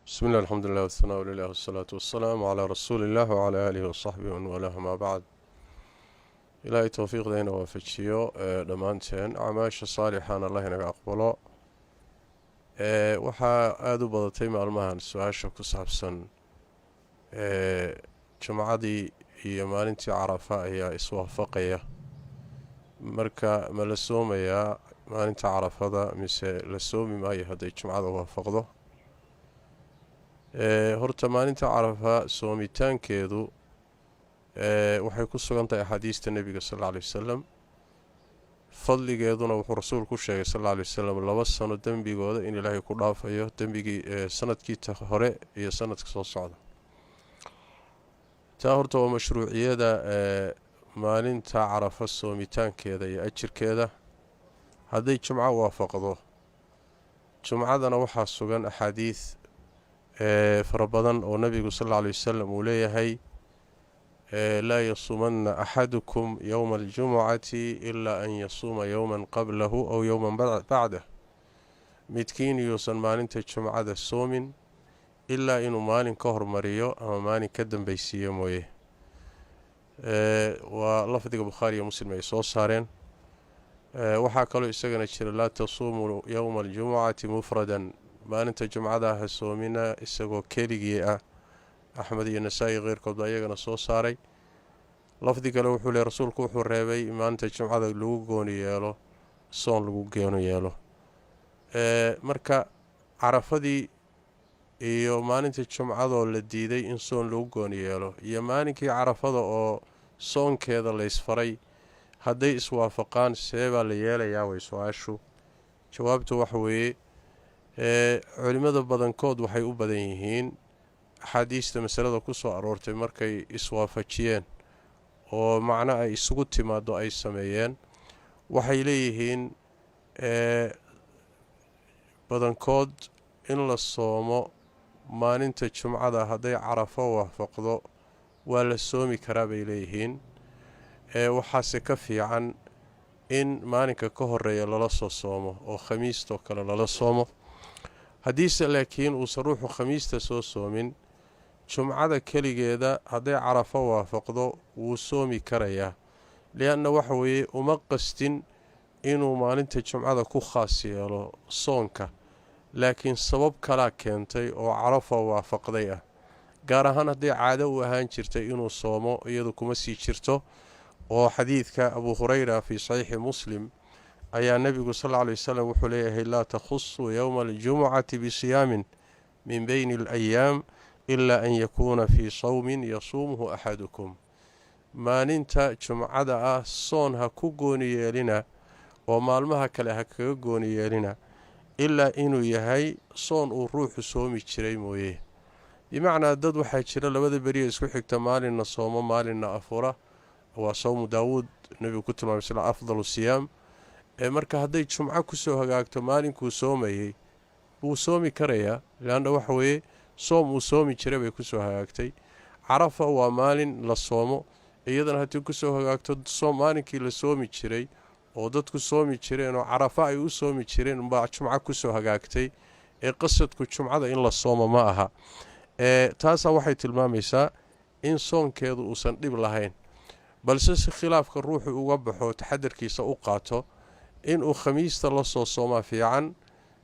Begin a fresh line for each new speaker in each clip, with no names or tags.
بسم الله الحمد لله والثناء لله والصلاة والسلام على رسول الله وعلى آله وصحبه ومن والاه ما بعد. إلهي توفيق دينا وفتشيو دمانتين أعماش صالحان الله إنك أقبله. waxaa aada u badatay maalmahan su-aasha ku saabsan jumcadii iyo maalintii carafa ayaa iswaafaqaya, marka ma la soomayaa maalinta carafada mise la soomi maayo hadday jumcada waafaqdo. horta maalinta carafa soomitaankeedu waxay ku sugan tahay axaadiista nebiga sal alla alay wasalam, fadligeeduna wuxuu rasuulku ku sheegay sal alla alay wasalam 2 sano dembigooda in ilaahay ku dhaafayo dembigii sanadkii hore iyo sanadka soo socda. taa horta waa mashruuciyada maalinta carafa soomitaankeeda iyo ajirkeeda hadday jumco waafaqdo. jumcadana waxaa sugan axaadiis fara badan oo nabigu sal alla alay wasalam uu leeyahay laa yasuumanna axadukum yowma aljumucati ilaa an yasuuma yowman qablahu aw yowman bacdah, midkiin yuusan maalinta jumcada soomin ilaa inuu maalin ka hormariyo ama maalin ka dambaysiiyo mooye. waa lafdiga bukhaari iyo muslim ay soo saareen. waxaa kaloo isagana jira laa tasuumuu yowma aljumucati mufradan, maalinta jumcada ha soomina isagoo keligii ah. axmed iyo nasaa-i keyrkood baa iyagana soo saaray. lafdi kale wuxuu leey rasuulku wuxuu reebay maalinta jumcada lagu gooni yeelo soon lagu gooni yeelo. marka carafadii iyo maalinta jumcadoo la diiday in soon lagu gooni yeelo iyo maalinkii carafada oo soonkeeda laysfaray hadday iswaafaqaan see baa la yeelayaa way su-aashu. jawaabtu waxa weeye culimmada badankood waxay u badan yihiin axaadiista masalada ku soo aroortay markay iswaafajiyeen oo macno ay isugu timaado ay sameeyeen, waxay leeyihiin badankood in la soomo maalinta jumcada hadday carafo waafaqdo waa la soomi karaa bay leeyihiin. waxaase ka fiican in maalinka ka horeeya lala soo soomo oo khamiistoo kale lala soomo. haddiise laakiin uusan ruuxu khamiista soo soomin, jumcada keligeeda hadday carafo waafaqdo wuu soomi karayaa, lianna waxa weeye uma qastin inuu maalinta jumcada ku khaas yeelo soonka, laakiin sabab kalaa keentay oo carafo waafaqday ah. gaar ahaan hadday caado u ahaan jirtay inuu soomo iyadu kuma sii jirto, oo xadiidka abu hurayra fii saxiixi muslim ayaa nebigu sal alla alay wasalam wuxuu leeyahay laa takhusuu yowma aljumucati bisiyaamin min bayni alayaam ilaa an yakuuna fii sawmin yasuumuhu axadukum. maalinta jumcada ah soon ha ku gooni yeelina oo maalmaha kale ha kaga gooni yeelina ilaa inuu yahay soon uu ruuxu soomi jiray mooye. bimacnaa dad waxaa jira labada beriya isku xigta maalinna soomo maalinna afura, waa sawmu daawuud nebigu ku tilmaamay sal afdalu siyaam. marka hadday jumco kusoo hagaagto maalinkuu soomayey wuu soomi karayaa, leanna waxa weeye soom uu soomi jiray bay kusoo hagaagtay. carafa waa maalin la soomo, iyadana haddii kusoo hagaagto maalinkii la soomi jiray oo dadku soomi jireen oo carafa ay u soomi jireen umbaa jumco kusoo hagaagtay, ee qasadku jumcada in la soomo ma aha. taasaa waxay tilmaamaysaa in soonkeedu uusan dhib lahayn, balse si khilaafka ruuxu uga baxo taxadarkiisa u qaato inuu khamiista la soo soomaa fiican,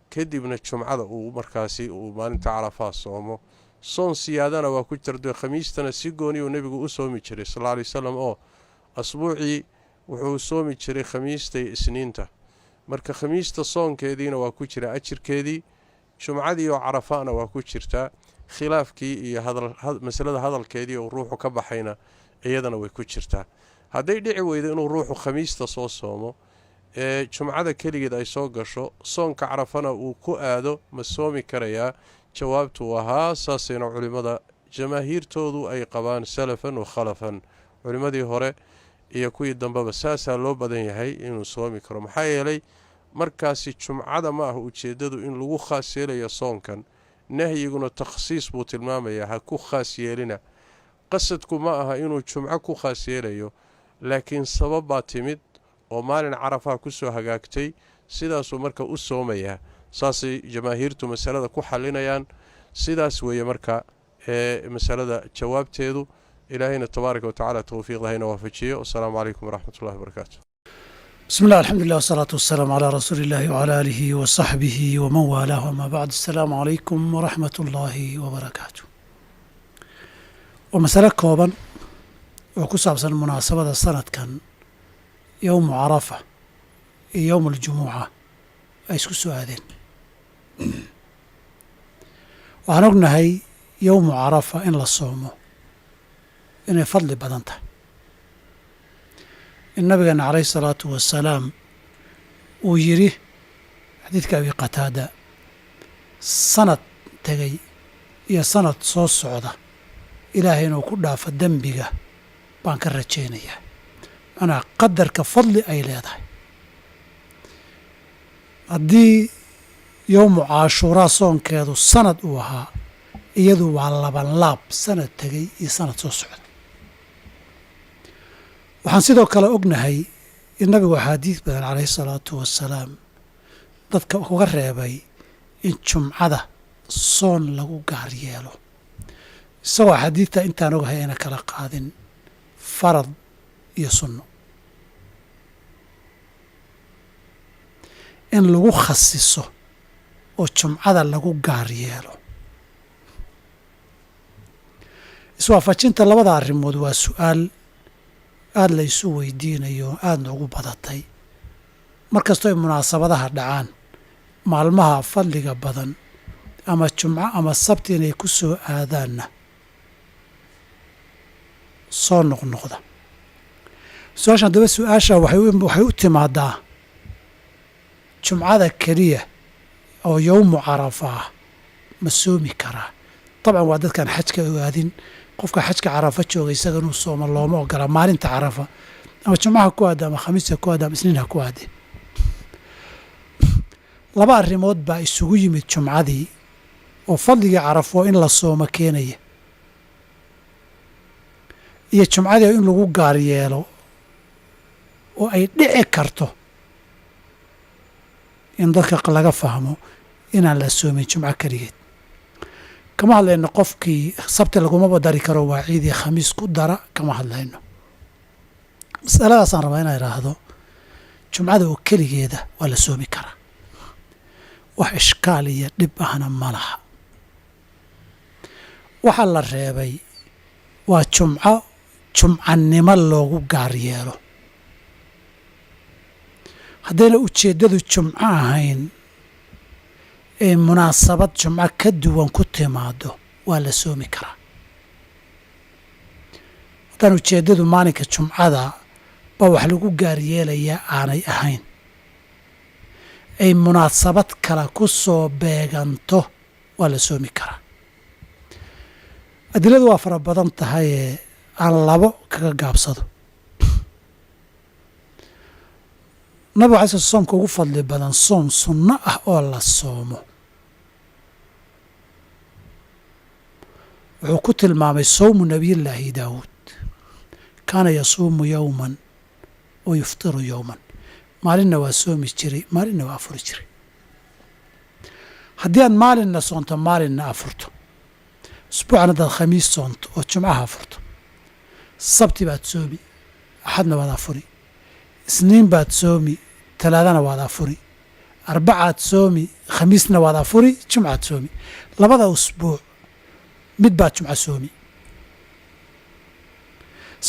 kadibna jumcada uu markaasi uu maalinta carafaa soomo. soon siyaadana waa ku jirto, khamiistana si gooniyu nebigu u soomi jiray sal alla alay wasalam, oo asbuucii wuxuu soomi jiray khamiista iyo isniinta. marka khamiista soonkeediina waa ku jira ajirkeedii, jumcadii oo carafaana waa ku jirtaa. khilaafkii iyo masalada hadalkeedii oo ruuxu ka baxayna iyadana way ku jirtaa. hadday dhici weydo inuu ruuxu khamiista soo soomo jumcada keligeed ay soo gasho, soonka carafana uu ku aado, ma soomi karayaa? jawaabtu waa haa. saasayna culimmada jamaahiirtoodu ay qabaan salafan wa khalafan. culimmadii hore iyo kuwii dambeba saasaa loo badan yahay inuu soomi karo. maxaa yeelay markaasi jumcada ma ah ujeeddadu in lagu khaas yeelayo soonkan, nahyiguna takhsiis buu tilmaamayaa, ha ku khaas yeelina. qasadku ma aha inuu jumco ku khaas yeelayo, laakiin sabab baa timid oo maalin carafaha kusoo hagaagtay, sidaasuu marka u soomayaa. saasay jamaahiirtu masalada ku xalinayaan. sidaas weeye marka masalada jawaabteedu ilaahayna tabaaraka wa tacaala tawfiiq lahayna waafajiyo. wasalaamu calaykum waraxmat ullahi wabarakaatu.
بسم الله الحمد لله والصلاة والسلام على رسول الله وعلى آله وصحبه ومن والاه وما بعد. السلام عليكم ورحمة الله وبركاته. ومسألة كوبا وكسابسا المناسبة السنة كان يوم عرفة يوم الجمعة أيسكسو هذين وعنقنا هي يوم عرفة إن للصوم إن فضل بدنته. النبي عليه الصلاة والسلام ويريه حديث أبي قتادة سنة تجي يا سنة صوص صعدة إلهي إنه كلها في الدنبجة بانكر رجينية أنا قدر كفضل أي لهذا أدي يوم عاشوراء صون كذا سنة وها يدو على بلاب سنة تجي يا سنة صوص صعدة. waxaan sidoo kale ognahay in nabigu axaadiis badan calayhi salaatu wasalaam dadka uga reebay in jumcada soon lagu gaar yeelo isagoo axaadiidta intaan ogahay ayna kala qaadin farad iyo sunno in lagu khasiso oo jumcada lagu gaar yeelo. iswaafajinta labada arrimood waa su'aal aada la isu weydiinayo aadna ugu badatay mar kastoo ay munaasabadaha dhacaan maalmaha fadliga badan ama jumco ama sabti inay ku soo aadaanna soo noqnoqda. su-aashan daba su-aasha waxay u timaadaa jumcada keliya oo yowmu carafa ah ma soomi karaa? dabcan waa dadkaan xajka ogaadin. qofka xajka carafa jooga isaga inuu sooma looma ogola maalinta carafa ama jumcaha ku aada ama khamiista ku aada ama isniinha ku aade. laba arrimood baa isugu yimid jumcadii oo fadligii carafo in la sooma keenaya iyo jumcadii in lagu gaar yeelo oo ay dhici karto in dadka laga fahmo inaan la soomin jumco keligeed. kama hadlayno qofkii sabti lagumaba dari karo waa ciidii khamiis ku dara kama hadlayno. masaladaasaan rabaa inaan idhaahdo jumcada oo keligeeda waa la soomi karaa wax ishkaal iyo dhib ahna ma laha. waxaa la reebay waa jumcanimo loogu gaar yeelo. haddayna ujeeddadu jumco ahayn ee munaasabad jumco ka duwan ku timaado waa la soomi karaa. haddaan ujeeddadu maalinka jumcada ba wax lagu gaar yeelayaa aanay ahayn ay munaasabad kale ku soo beeganto waa la soomi karaa. adiladu waa fara badan tahayee aan labo kaga gaabsado. nabigu alai sl soomka ugu fadli badan soom sunno ah oo la soomo wuxuu ku tilmaamay sawmu nabiyillaahi daawuud kaana yasuumu yowman wa yuftiru yowman. maalinna waa soomi jiray maalinna waa afuri jiray. haddii aad maalinna soonto maalinna afurto usbuucan haddaad khamiis soonto oo jumcaha afurto sabti baad soomi axadna waad afuri isniin baad soomi talaadana waad afuri arbacaad soomi khamiisna waad afuri jumcaad soomi. labada usbuuc mid baad jumco soomi.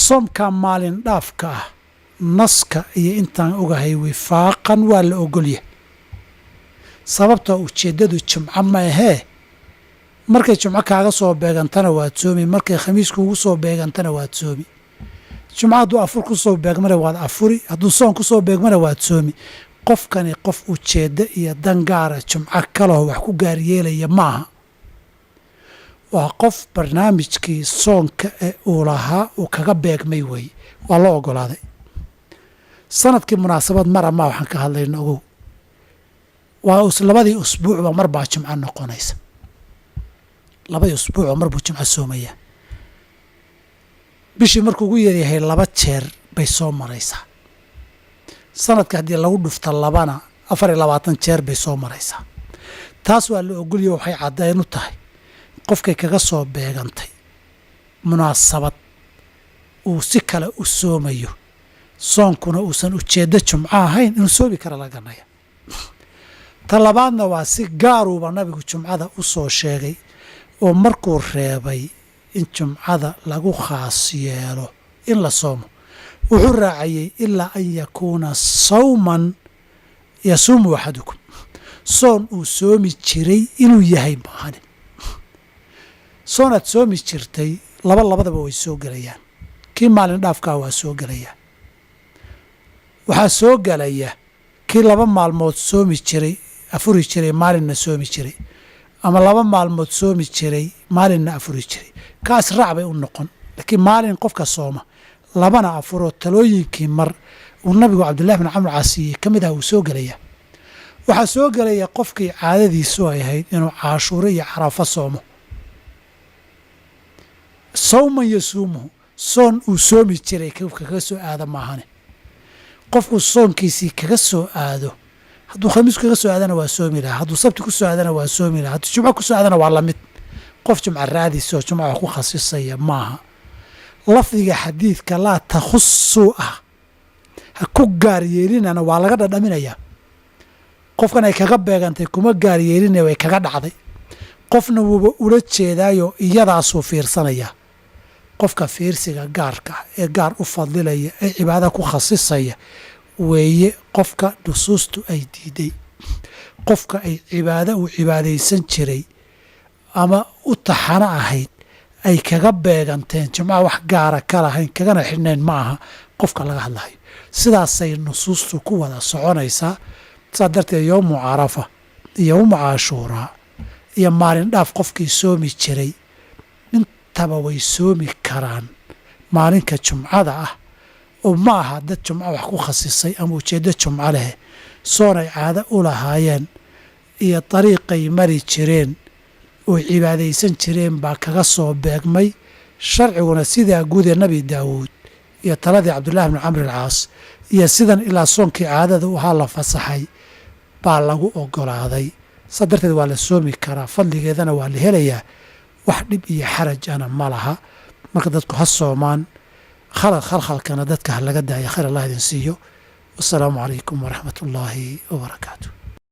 soomkaa maalin dhaafka ah naska iyo intaan ogahay wifaaqan waa la ogolyahay sababtoo ujeeddadu jumco ma ahee markay jumco kaaga soo beegantana waad soomi markay khamiis kuugu soo beegantana waad soomi. jumco hadduu afur ku soo beegmana waad afuri hadduu soon ku soo beegmana waad soomi. qofkani qof ujeeddo iyo dan gaara jumco kaleho wax ku gaar yeelaya maaha. waa qof barnaamijkii soonka ee uu lahaa uu kaga beegmay wey waa loo ogolaaday. sanadkii munaasabad mar amaa waxaan ka hadlayna ogow waa labadii usbuucba mar baa jumco noqonaysa. labadii usbuucba mar buu jumco soomayaa. bishii markuu ugu yaryahay 2 jeer bay soo maraysaa. sanadka haddii lagu dhufta labana 24 jeer bay soo maraysaa. taas waa la ogolyahay waxay caddayn u tahay qofkay kaga soo beegantay munaasabad uu si kale u soomayo soonkuna uusan ujeeddo jumco ahayn inuu soomi kara la garanaya. ta labaadna waa si gaaruuba nabigu jumcada u soo sheegay oo markuu reebay in jumcada lagu khaas yeelo in la soomo wuxuu raacayey ilaa an yakuuna sawman yasuumu axadukum soon uu soomi jiray inuu yahay maahane. soonaad soomi jirtay labadaba way soo gelayaan. kii maalin dhaafkaa waa soo gelayaa. waxaa soo gelaya kii 2 maalmood soomi jiray afuri jiray maalinna soomi jiray ama 2 maalmood soomi jiray maalinna afuri jiray kaas raac bay u noqon. laakiin maalin qofka sooma 2na afuro talooyinkii mar uu nabigu cabdullahi bin camr caasiye ka mid ah uu soo gelaya. waxaa soo gelaya qofkii caadadiisu ay ahayd inuu caashuuro iyo carafo soomo sawman yasuumuhu soon uu soomi jiray kaga soo aada maahane. qofku soonkiisii kaga soo aado hadduu khamiis kaga soo aadana waa soomi lahaa, hadduu sabti ku soo aadana waa soomi lahaa, hadduu jumco ku soo aadana waa lamid. qof jumca raadiisa oo jumca wax ku khasisaya maaha. lafdiga xadiidka laa takhusuu ah ha ku gaar yeelinana waa laga dhadhaminayaa. qofkan ay kaga beegantay kuma gaar yeelinaya way kaga dhacday. qofna wuuba ula jeedaayo iyadaasuu fiirsanayaa. qofka fiirsiga gaarka ee gaar u fadlilaya ee cibaada ku khasisaya weeye qofka nusuustu ay diiday. qofka ay cibaado uu cibaadaysan jiray ama u taxano ahayd ay kaga beeganteen jumca wax gaara ka lahayn kagana xidhnayn ma aha qofka laga hadlayo. sidaasay nusuustu ku wada soconaysaa. saa darteed yowmu carafa iyo yowmu caashuuraa iyo maalin dhaaf qofkii soomi jiray intaba way soomi karaan maalinka jumcada ah oo ma aha dad jumco wax ku khasisay ama ujeeddo jumco leh soonay caado u lahaayeen iyo dariiqay mari jireen oo cibaadaysan jireen baa kaga soo beegmay. sharciguna sidaa guud ee nabi daawuud iyo taladii cabdullaahi bni camr alcaas iyo sidan ilaa soonkii caadada u ahaa la fasaxay baa lagu ogolaaday. saa darteed waa la soomi karaa, fadligeedana waa la helayaa. wax dhib iyo xaraj ana ma laha. marka dadku ha soomaan, khalkhalkana dadka ha laga daaya. khayr allah idin siiyo. wasalaamu calaykum waraxmat ullaahi wabarakaatu.